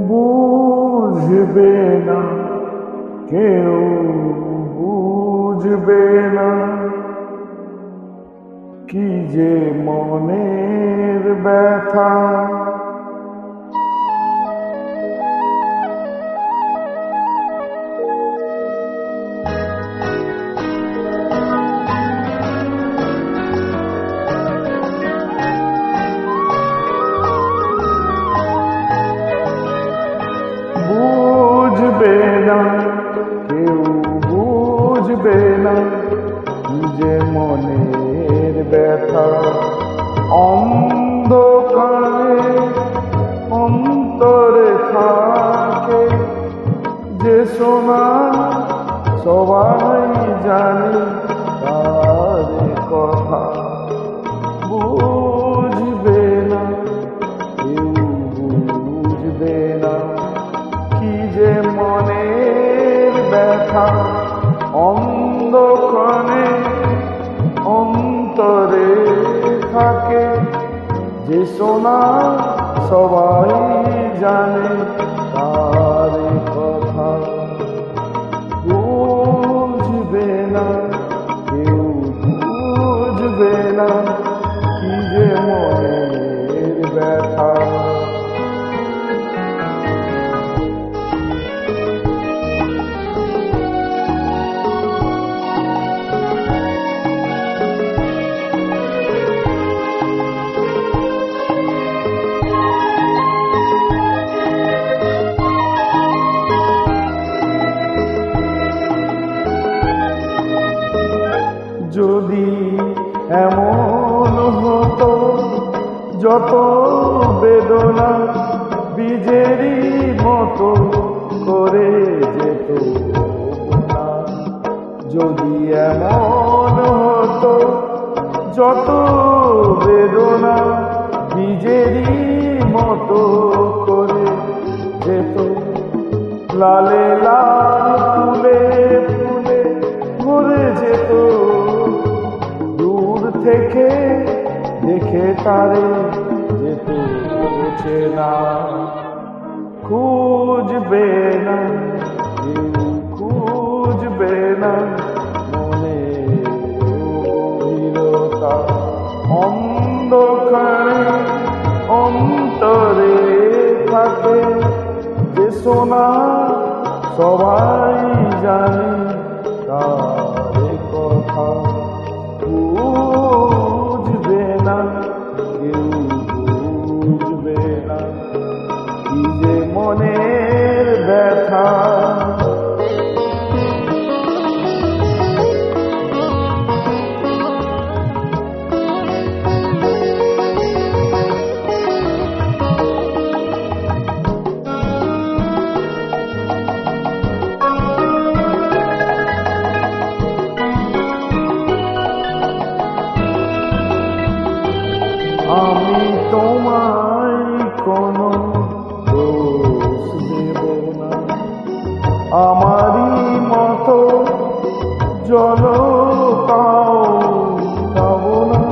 বুঝবে না কেউ, বুঝবে না কি যে মনের ব্যথা। বুঝবে না কেউ, বুঝবে না কি যে মনের ব্যথা। অন্ধকারে অন্তরে থাকে যে সোনা, সবাই জানে তার কথা। বুঝবে না কেউ, বুঝবে না কি যে মনের ব্যথা। অন্ধকারে অন্তরে থাকে যে সোনা, সবাই জানে তার কথা। বুঝবে না কেউ, বুঝবে না কি যে মনের ব্যথা। যদি এমন হতো যত বেদনা বীজেরই মতো করে যেত না। যদি এমন হতো যত বেদনা বীজেরই মতো করে যেত। লালে লাল ফুলে ফুলে ভরে যেত। দূর থেকে দেখে তারে যেত চেনা। খুঁজবে না কেউ, খুঁজবে না মনে অভিরতা। অন্ধকারে অন্তরে থাকে যে সোনা, সবাই জানে তার কথা। বুঝবে না কেউ, বুঝবে না কি যে মনের ব্যথা। আমি তোমায় কোনো দোষ দেব না, আমারই মতো জলকাও যাব না।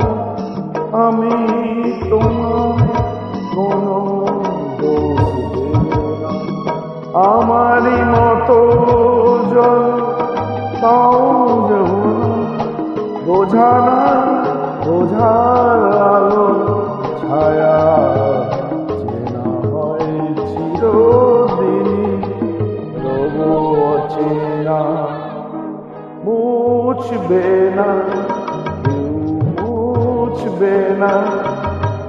আমি তোমায় কোনো দোষ দেব না, আমারই মতো জল তাও যাব না। বোঝা না বোঝার আলো ছায়া চেনা হয় চিরদিনই, তবু অচেনা। মুছবে না কেউ, মুছবে না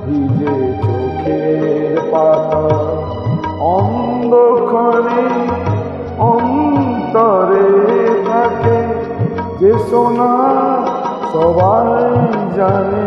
ভিজে চোখের পাতা। অন্ধকারে অন্তরে থাকে যে সোনা, সবাই জানে